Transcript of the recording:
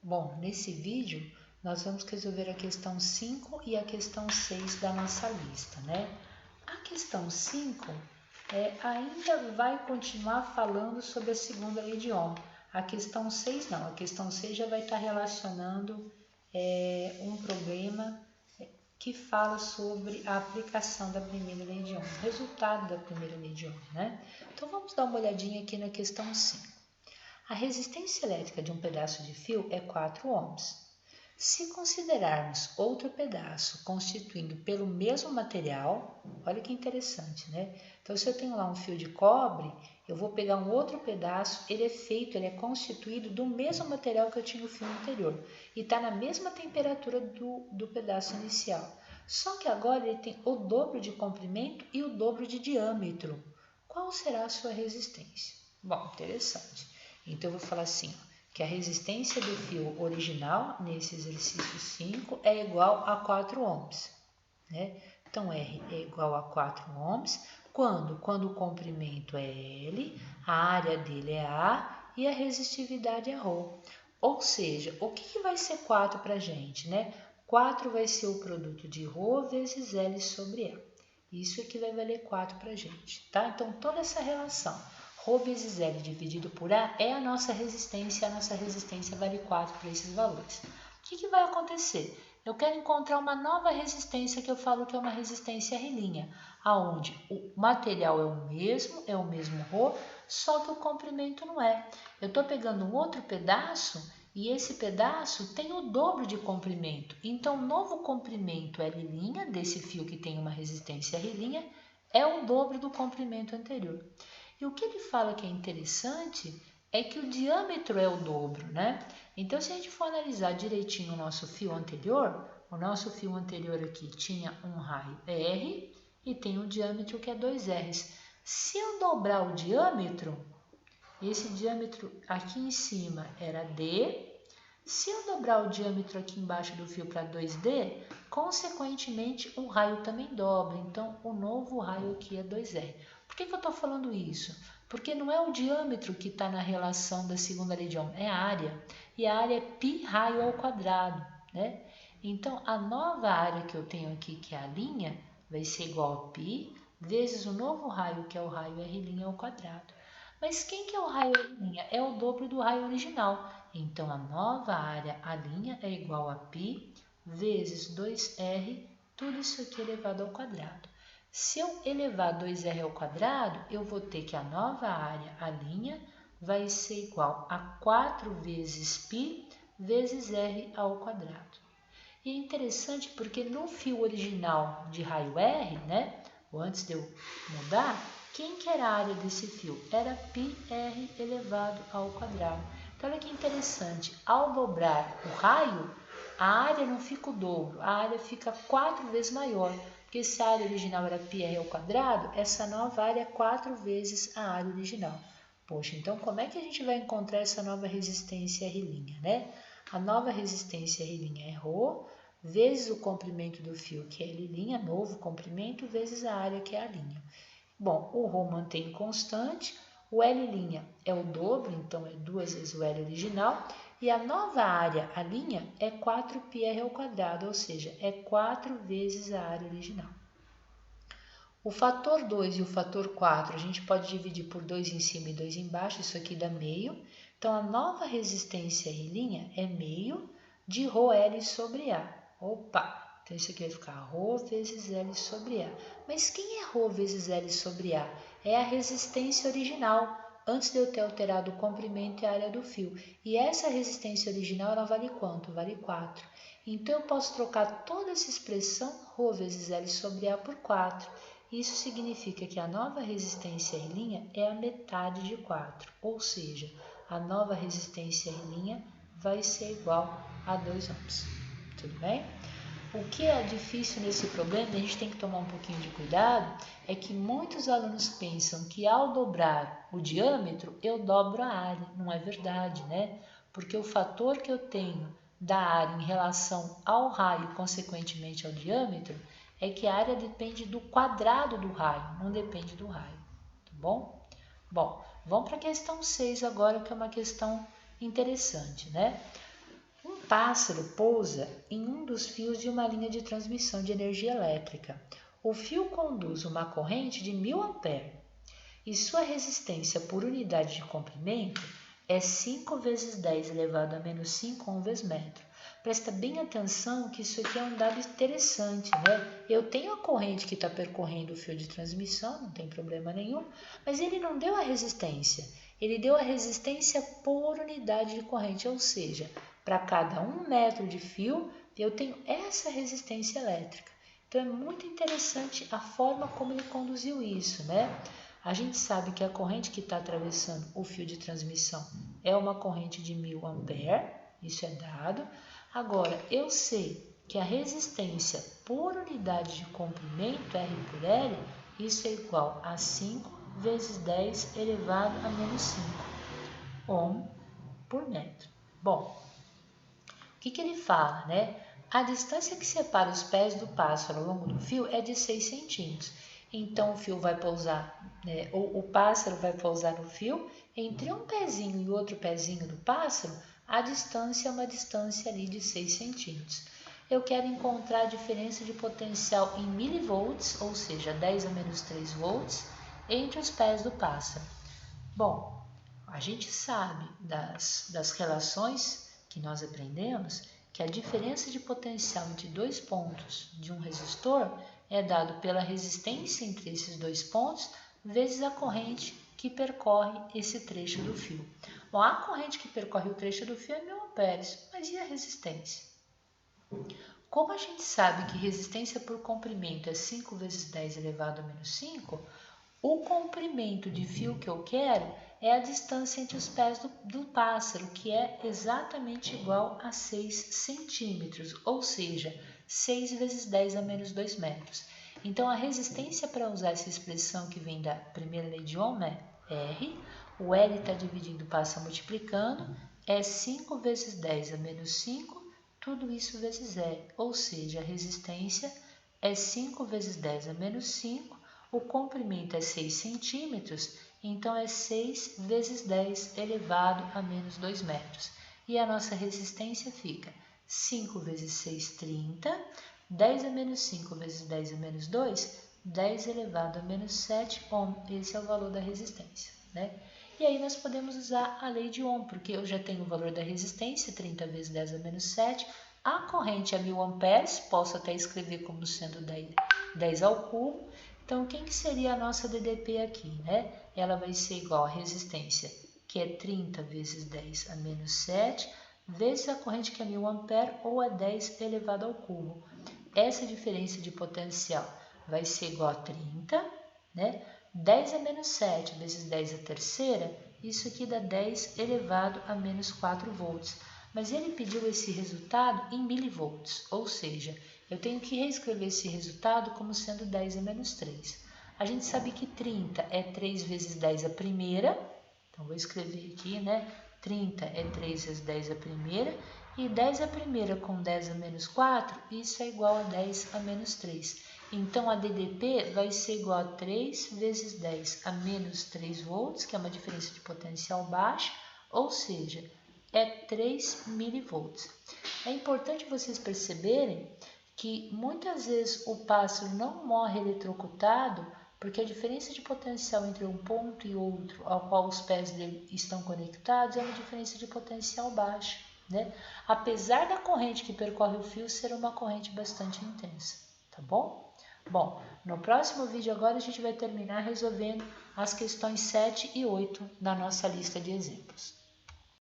Bom, nesse vídeo nós vamos resolver a questão 5 e a questão 6 da nossa lista, né? A questão 5 ainda vai continuar falando sobre a segunda lei de Ohm. A questão 6 não, a questão 6 já vai estar relacionando um problema que fala sobre a aplicação da primeira lei de Ohm, o resultado da primeira lei de Ohm, né? Então vamos dar uma olhadinha aqui na questão 5. A resistência elétrica de um pedaço de fio é 4 ohms. Se considerarmos outro pedaço constituindo pelo mesmo material, olha que interessante, né? Então, se eu tenho lá um fio de cobre, eu vou pegar um outro pedaço, ele é constituído do mesmo material que eu tinha no fio anterior e está na mesma temperatura do pedaço inicial. Só que agora ele tem o dobro de comprimento e o dobro de diâmetro. Qual será a sua resistência? Bom, interessante. Então, eu vou falar assim, que a resistência do fio original, nesse exercício 5, é igual a 4 ohms. Né? Então, R é igual a 4 ohms. Quando o comprimento é L, a área dele é A e a resistividade é ρ. Ou seja, o que vai ser 4 para a gente? Né? 4 vai ser o produto de ρ vezes L sobre A. Isso é que vai valer 4 para a gente. Tá? Então, toda essa relação ρ vezes L dividido por A é a nossa resistência vale 4 para esses valores. O que vai acontecer? Eu quero encontrar uma nova resistência que eu falo que é uma resistência R', aonde o material é o mesmo ρ, só que o comprimento não é. Eu estou pegando um outro pedaço e esse pedaço tem o dobro de comprimento. Então, o novo comprimento L' desse fio que tem uma resistência R' é o dobro do comprimento anterior. E o que ele fala que é interessante é que o diâmetro é o dobro, né? Então, se a gente for analisar direitinho o nosso fio anterior aqui tinha um raio R e tem um diâmetro que é 2R. Se eu dobrar o diâmetro, esse diâmetro aqui em cima era D. Se eu dobrar o diâmetro aqui embaixo do fio para 2D, consequentemente o raio também dobra. Então, o novo raio aqui é 2R. Por que eu estou falando isso? Porque não é o diâmetro que está na relação da segunda lei de Ohm, é a área. E a área é π raio ao quadrado, né? Então, a nova área que eu tenho aqui, que é a linha, vai ser igual a π vezes o novo raio, que é o raio R' ao quadrado. Mas quem que é o raio R'? É o dobro do raio original. Então, a nova área, a linha, é igual a π vezes 2R, tudo isso aqui elevado ao quadrado. Se eu elevar 2R ao quadrado, eu vou ter que a nova área, a linha, vai ser igual a 4 vezes π vezes R ao quadrado. E é interessante porque no fio original de raio R, né, ou antes de eu mudar, quem que era a área desse fio? Era πr elevado ao quadrado. Então, olha que interessante, ao dobrar o raio, a área não fica o dobro, a área fica 4 vezes maior. Porque se a área original era πr ao quadrado, essa nova área é 4 vezes a área original. Poxa, então como é que a gente vai encontrar essa nova resistência R', né? A nova resistência R' é ρ, vezes o comprimento do fio, que é L', novo comprimento, vezes a área, que é a linha. Bom, o ρ mantém constante, o L' é o dobro, então é 2 vezes o L original, e a nova área, a linha, é 4πr ao quadrado, ou seja, é 4 vezes a área original. O fator 2 e o fator 4 a gente pode dividir por 2 em cima e 2 embaixo, isso aqui dá meio. Então, a nova resistência R' é meio de ρL sobre A. Opa! Então, isso aqui vai ficar ρ vezes L sobre A. Mas quem é ρ vezes L sobre A? É a resistência original, antes de eu ter alterado o comprimento e a área do fio. E essa resistência original, ela vale quanto? Vale 4. Então, eu posso trocar toda essa expressão, ρ vezes L sobre A, por 4. Isso significa que a nova resistência R' é a metade de 4, ou seja, a nova resistência R' vai ser igual a 2 ohms. Tudo bem? O que é difícil nesse problema, a gente tem que tomar um pouquinho de cuidado, é que muitos alunos pensam que ao dobrar o diâmetro, eu dobro a área. Não é verdade, né? Porque o fator que eu tenho da área em relação ao raio, consequentemente ao diâmetro, é que a área depende do quadrado do raio, não depende do raio, tá bom? Bom, vamos para a questão 6 agora, que é uma questão interessante, né? pássaro pousa em um dos fios de uma linha de transmissão de energia elétrica. O fio conduz uma corrente de 1000 amperes e sua resistência por unidade de comprimento é 5 vezes 10 elevado a menos 5 ohms metro. Presta bem atenção que isso aqui é um dado interessante, né? Eu tenho a corrente que está percorrendo o fio de transmissão, não tem problema nenhum, mas ele não deu a resistência. Ele deu a resistência por unidade de corrente, ou seja, para cada 1 metro de fio, eu tenho essa resistência elétrica. Então, é muito interessante a forma como ele conduziu isso, né? A gente sabe que a corrente que está atravessando o fio de transmissão é uma corrente de 1000 amperes, isso é dado. Agora, eu sei que a resistência por unidade de comprimento, R por L, isso é igual a 5 vezes 10 elevado a menos 5 ohm por metro. Bom, o que ele fala, né? A distância que separa os pés do pássaro ao longo do fio é de 6 centímetros. Então, o fio vai pousar, né? O pássaro vai pousar no fio. Entre um pezinho e outro pezinho do pássaro, a distância é uma distância ali de 6 centímetros. Eu quero encontrar a diferença de potencial em milivolts, ou seja, 10 a menos 3 volts, entre os pés do pássaro. Bom, a gente sabe das relações que nós aprendemos que a diferença de potencial entre dois pontos de um resistor é dado pela resistência entre esses dois pontos vezes a corrente que percorre esse trecho do fio. Bom, a corrente que percorre o trecho do fio é 1000 amperes, mas e a resistência? Como a gente sabe que resistência por comprimento é 5 vezes 10 elevado a menos 5, o comprimento de fio que eu quero é a distância entre os pés do pássaro, que é exatamente igual a 6 centímetros, ou seja, 6 vezes 10 a menos 2 metros. Então, a resistência para usar essa expressão que vem da primeira lei de Ohm é R, o L está dividindo, passa multiplicando, é 5 vezes 10 a menos 5, tudo isso vezes R, ou seja, a resistência é 5 vezes 10 a menos 5, o comprimento é 6 centímetros, então é 6 vezes 10 elevado a menos 2 metros. E a nossa resistência fica 5 vezes 6, 30, 10 a menos 5 vezes 10 a menos 2, 10 elevado a menos 7 ohm. Esse é o valor da resistência, né? E aí nós podemos usar a lei de Ohm, porque eu já tenho o valor da resistência, 30 vezes 10 a menos 7, a corrente é 1000 amperes, posso até escrever como sendo 10 ao cubo. Então, quem que seria a nossa DDP aqui, né? Ela vai ser igual a resistência, que é 30 vezes 10 a menos 7, vezes a corrente que é 1000 amperes, ou a 10 elevado ao cubo. Essa diferença de potencial vai ser igual a 30, né? 10 a menos 7 vezes 10 a terceira, isso aqui dá 10 elevado a menos 4 volts. Mas ele pediu esse resultado em milivolts, ou seja, eu tenho que reescrever esse resultado como sendo 10 a menos 3. A gente sabe que 30 é 3 vezes 10 a primeira, então vou escrever aqui, né? 30 é 3 vezes 10 a primeira, e 10 a primeira com 10 a menos 4, isso é igual a 10 a menos 3. Então, a DDP vai ser igual a 3 vezes 10 a menos 3 volts, que é uma diferença de potencial baixa, ou seja, é 3 milivolts. É importante vocês perceberem que muitas vezes o pássaro não morre eletrocutado porque a diferença de potencial entre um ponto e outro ao qual os pés dele estão conectados é uma diferença de potencial baixa, né? Apesar da corrente que percorre o fio ser uma corrente bastante intensa, tá bom? Bom, no próximo vídeo agora a gente vai terminar resolvendo as questões 7 e 8 da nossa lista de exemplos.